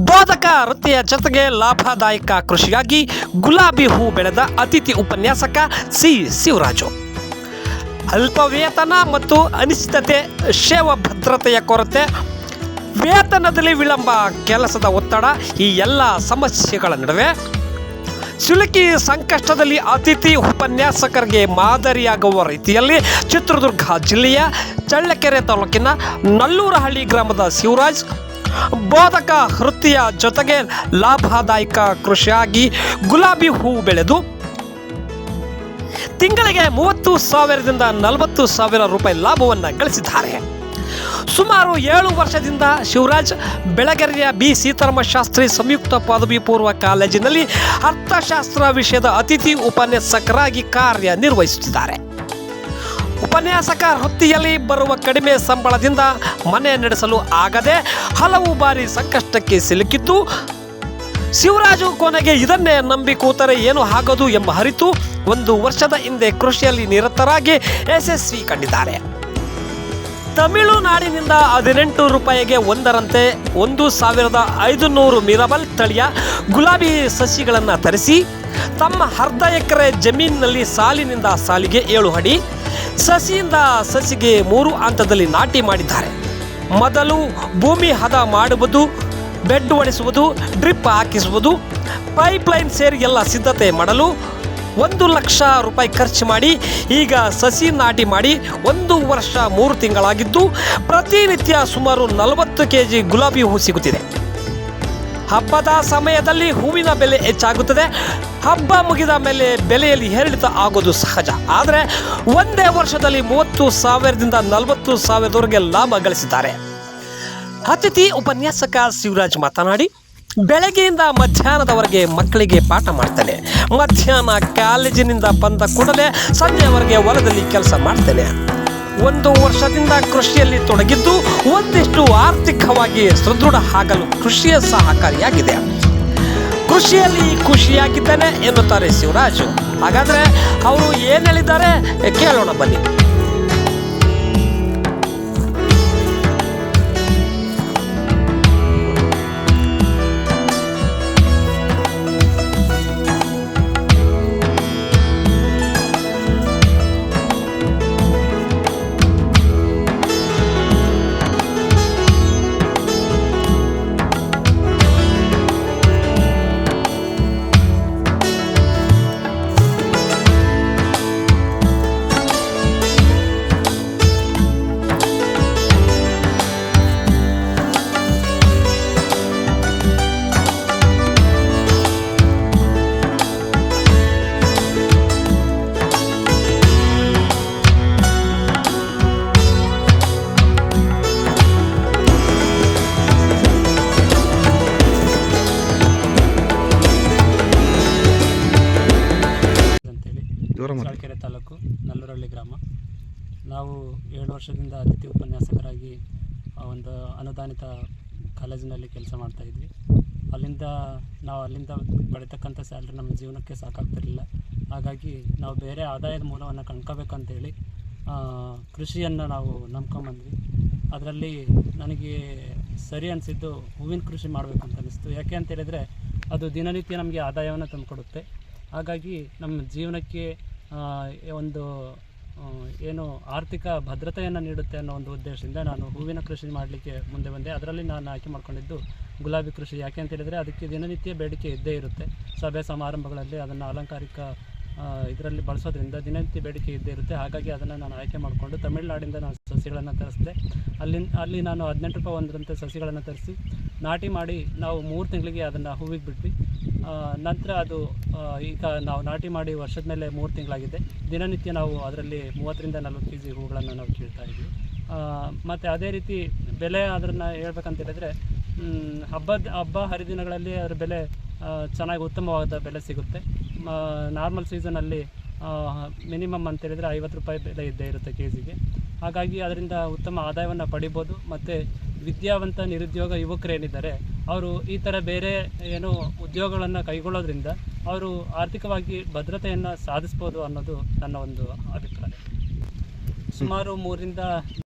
ಬೋಧಕ ವೃತ್ತಿಯ ಜೊತೆಗೆ ಲಾಭದಾಯಕ ಕೃಷಿಯಾಗಿ ಗುಲಾಬಿ ಹೂ ಬೆಳೆದ ಅತಿಥಿ ಉಪನ್ಯಾಸಕ ಸಿ ಶಿವರಾಜು. ಅಲ್ಪ ವೇತನ ಮತ್ತು ಅನಿಶ್ಚಿತತೆ, ಸೇವಾ ಭದ್ರತೆಯ ಕೊರತೆ, ವೇತನದಲ್ಲಿ ವಿಳಂಬ, ಕೆಲಸದ ಒತ್ತಡ, ಈ ಎಲ್ಲ ಸಮಸ್ಯೆಗಳ ನಡುವೆ ಸಿಲುಕಿ ಸಂಕಷ್ಟದಲ್ಲಿ ಅತಿಥಿ ಉಪನ್ಯಾಸಕರಿಗೆ ಮಾದರಿಯಾಗುವ ರೀತಿಯಲ್ಲಿ ಚಿತ್ರದುರ್ಗ ಜಿಲ್ಲೆಯ ಚಳ್ಳಕೆರೆ ತಾಲೂಕಿನ ನಲ್ಲೂರಹಳ್ಳಿ ಗ್ರಾಮದ ಶಿವರಾಜ್ ಬೋಧಕ ವೃತ್ತಿಯ ಜೊತೆಗೆ ಲಾಭದಾಯಕ ಕೃಷಿಯಾಗಿ ಗುಲಾಬಿ ಹೂ ಬೆಳೆದು ತಿಂಗಳಿಗೆ 30,000ದಿಂದ 40,000 ರೂಪಾಯಿ ಲಾಭವನ್ನು ಗಳಿಸಿದ್ದಾರೆ. ಸುಮಾರು 7 ವರ್ಷದಿಂದ ಶಿವರಾಜ್ ಬೆಳಗೆರೆಯ ಬಿ ಸೀತಾರಾಮ ಶಾಸ್ತ್ರಿ ಸಂಯುಕ್ತ ಪದವಿ ಪೂರ್ವ ಕಾಲೇಜಿನಲ್ಲಿ ಅರ್ಥಶಾಸ್ತ್ರ ವಿಷಯದ ಅತಿಥಿ ಉಪನ್ಯಾಸಕರಾಗಿ ಕಾರ್ಯನಿರ್ವಹಿಸುತ್ತಿದ್ದಾರೆ. ಉಪನ್ಯಾಸಕ ವೃತ್ತಿಯಲ್ಲಿ ಬರುವ ಕಡಿಮೆ ಸಂಬಳದಿಂದ ಮನೆ ನಡೆಸಲು ಆಗದೆ ಹಲವು ಬಾರಿ ಸಂಕಷ್ಟಕ್ಕೆ ಸಿಲುಕಿದ್ದು ಶಿವರಾಜು ಕೊನೆಗೆ ಇದನ್ನೇ ನಂಬಿ ಕೂತರೆ ಏನು ಆಗೋದು ಎಂಬ ಅರಿತು 1 ವರ್ಷದ ಹಿಂದೆ ಕೃಷಿಯಲ್ಲಿ ನಿರತರಾಗಿ ಯಶಸ್ವಿ ಕಂಡಿದ್ದಾರೆ. ತಮಿಳುನಾಡಿನಿಂದ 18 ರೂಪಾಯಿಗೆ ಒಂದರಂತೆ 1,500 ಮಿರಬಲ್ ತಳಿಯ ಗುಲಾಬಿ ಸಸಿಗಳನ್ನು ತರಿಸಿ ತಮ್ಮ ಅರ್ಧ ಎಕರೆ ಜಮೀನಿನಲ್ಲಿ ಸಾಲಿನಿಂದ ಸಾಲಿಗೆ 7 ಅಡಿ, ಸಸಿಯಿಂದ ಸಸಿಗೆ 3 ಹಂತದಲ್ಲಿ ನಾಟಿ ಮಾಡಿದ್ದಾರೆ. ಮೊದಲು ಭೂಮಿ ಹದ ಮಾಡುವುದು, ಬೆಡ್ ಹೊಡೆಸುವುದು, ಡ್ರಿಪ್ ಹಾಕಿಸುವುದು, ಪೈಪ್ಲೈನ್ ಸೇರಿ ಎಲ್ಲ ಸಿದ್ಧತೆ ಮಾಡಲು 1 ಲಕ್ಷ ರೂಪಾಯಿ ಖರ್ಚು ಮಾಡಿ ಈಗ ಸಸಿ ನಾಟಿ ಮಾಡಿ 1 ವರ್ಷ 3 ತಿಂಗಳಾಗಿದ್ದು ಪ್ರತಿನಿತ್ಯ ಸುಮಾರು 40 kg ಗುಲಾಬಿ ಹೂ ಸಿಗುತ್ತಿದೆ. ಹಬ್ಬದ ಸಮಯದಲ್ಲಿ ಹೂವಿನ ಬೆಲೆ ಹೆಚ್ಚಾಗುತ್ತದೆ. ಹಬ್ಬ ಮುಗಿದ ಮೇಲೆ ಬೆಲೆಯಲ್ಲಿ ಏರಿಳಿತ ಆಗೋದು ಸಹಜ. ಆದರೆ ಒಂದೇ ವರ್ಷದಲ್ಲಿ 30,000ದಿಂದ 40,000ವರೆಗೆ ಲಾಭ ಗಳಿಸಿದ್ದಾರೆ. ಅತಿಥಿ ಉಪನ್ಯಾಸಕ ಶಿವರಾಜ್ ಮಾತನಾಡಿ, ಬೆಳಗ್ಗೆಯಿಂದ ಮಧ್ಯಾಹ್ನದವರೆಗೆ ಮಕ್ಕಳಿಗೆ ಪಾಠ ಮಾಡ್ತೇನೆ. ಮಧ್ಯಾಹ್ನ ಕಾಲೇಜಿನಿಂದ ಬಂದ ಕೂಡಲೇ ಸಂಜೆವರೆಗೆ ಹೊಲದಲ್ಲಿ ಕೆಲಸ ಮಾಡ್ತೇನೆ. 1 ವರ್ಷದಿಂದ ಕೃಷಿಯಲ್ಲಿ ತೊಡಗಿದ್ದು ಒಂದಿಷ್ಟು ಆರ್ಥಿಕವಾಗಿ ಸದೃಢ ಆಗಲು ಕೃಷಿಯ ಸಹಕಾರಿಯಾಗಿದೆ. ಕೃಷಿಯಲ್ಲಿ ಖುಷಿಯಾಗಿದ್ದೇನೆ ಎನ್ನುತ್ತಾರೆ ಶಿವರಾಜು. ಹಾಗಾದರೆ ಅವರು ಏನು ಹೇಳಿದ್ದಾರೆ ಕೇಳೋಣ ಬನ್ನಿ. ಚಳ್ಳಕೆರೆ ತಾಲೂಕು ನಲ್ಲೂರಹಳ್ಳಿ ಗ್ರಾಮ. ನಾವು 7 ವರ್ಷದಿಂದ ಅತಿಥಿ ಉಪನ್ಯಾಸಕರಾಗಿ ಒಂದು ಅನುದಾನಿತ ಕಾಲೇಜಿನಲ್ಲಿ ಕೆಲಸ ಮಾಡ್ತಾಯಿದ್ವಿ. ಅಲ್ಲಿಂದ ಪಡಿತಕ್ಕಂಥ ಸ್ಯಾಲ್ರಿ ನಮ್ಮ ಜೀವನಕ್ಕೆ ಸಾಕಾಗ್ತಿರಲಿಲ್ಲ. ಹಾಗಾಗಿ ನಾವು ಬೇರೆ ಆದಾಯದ ಮೂಲವನ್ನು ಕಂಡ್ಕೋಬೇಕಂತೇಳಿ ಕೃಷಿಯನ್ನು ನಾವು ನಂಬ್ಕೊಂಬಂದ್ವಿ. ಅದರಲ್ಲಿ ನನಗೆ ಸರಿ ಅನಿಸಿದ್ದು ಹೂವಿನ ಕೃಷಿ ಮಾಡಬೇಕಂತ ಅನ್ನಿಸ್ತು. ಯಾಕೆ ಅಂತ ಹೇಳಿದರೆ ಅದು ದಿನನಿತ್ಯ ನಮಗೆ ಆದಾಯವನ್ನು ತಂದುಕೊಡುತ್ತೆ. ಹಾಗಾಗಿ ನಮ್ಮ ಜೀವನಕ್ಕೆ ಒಂದು ಏನು ಆರ್ಥಿಕ ಭದ್ರತೆಯನ್ನು ನೀಡುತ್ತೆ ಅನ್ನೋ ಒಂದು ಉದ್ದೇಶದಿಂದ ನಾನು ಹೂವಿನ ಕೃಷಿ ಮಾಡಲಿಕ್ಕೆ ಮುಂದೆ ಬಂದೆ. ಅದರಲ್ಲಿ ನಾನು ಆಯ್ಕೆ ಮಾಡ್ಕೊಂಡಿದ್ದು ಗುಲಾಬಿ ಕೃಷಿ. ಯಾಕೆ ಅಂತ ಹೇಳಿದರೆ ಅದಕ್ಕೆ ದಿನನಿತ್ಯ ಬೇಡಿಕೆ ಇದ್ದೇ ಇರುತ್ತೆ. ಸಭೆ ಸಮಾರಂಭಗಳಲ್ಲಿ ಅದನ್ನು ಅಲಂಕಾರಿಕ ಇದರಲ್ಲಿ ಬಳಸೋದ್ರಿಂದ ದಿನನಿತ್ಯ ಬೇಡಿಕೆ ಇದ್ದೇ ಇರುತ್ತೆ. ಹಾಗಾಗಿ ಅದನ್ನು ನಾನು ಆಯ್ಕೆ ಮಾಡಿಕೊಂಡು ತಮಿಳುನಾಡಿಂದ ನಾನು ಸಸಿಗಳನ್ನು ತರಿಸಿದೆ. ಅಲ್ಲಿ ನಾನು 18 ರೂಪಾಯಿ ಒಂದರಂತೆ ಸಸಿಗಳನ್ನು ತರಿಸಿ ನಾಟಿ ಮಾಡಿ ನಾವು 3 ತಿಂಗಳಿಗೆ ಅದನ್ನು ಹೂವಿಗೆ ಬಿಟ್ವಿ. ನಂತರ ಅದು ಈಗ ನಾವು ನಾಟಿ ಮಾಡಿ ವರ್ಷದ ಮೇಲೆ 3 ತಿಂಗಳಾಗಿದೆ. ದಿನನಿತ್ಯ ನಾವು ಅದರಲ್ಲಿ 30ರಿಂದ 40 kg ಹೂಗಳನ್ನು ನಾವು ಕೀಳ್ತಾ ಇದ್ವಿ. ಮತ್ತು ಅದೇ ರೀತಿ ಬೆಲೆ ಅದನ್ನು ಹೇಳ್ಬೇಕಂತ ಹೇಳಿದರೆ ಹಬ್ಬ ಹರಿದಿನಗಳಲ್ಲಿ ಅದರ ಬೆಲೆ ಚೆನ್ನಾಗಿ ಉತ್ತಮವಾದ ಬೆಲೆ ಸಿಗುತ್ತೆ. ನಾರ್ಮಲ್ ಸೀಸನಲ್ಲಿ ಮಿನಿಮಮ್ ಅಂತ ಹೇಳಿದರೆ 50 ರೂಪಾಯಿ ಬೆಲೆ ಇದ್ದೇ ಇರುತ್ತೆ ಕೆಜಿಗೆ. ಹಾಗಾಗಿ ಅದರಿಂದ ಉತ್ತಮ ಆದಾಯವನ್ನು ಪಡಿಬೋದು. ಮತ್ತು ವಿದ್ಯಾವಂತ ನಿರುದ್ಯೋಗ ಯುವಕರೇನಿದ್ದಾರೆ ಅವರು ಈ ಥರ ಬೇರೆ ಏನು ಉದ್ಯೋಗಗಳನ್ನು ಕೈಗೊಳ್ಳೋದ್ರಿಂದ ಅವರು ಆರ್ಥಿಕವಾಗಿ ಭದ್ರತೆಯನ್ನು ಸಾಧಿಸ್ಬೋದು ಅನ್ನೋದು ನನ್ನ ಒಂದು ಅಭಿಪ್ರಾಯ. ಸುಮಾರು 3ರಿಂದ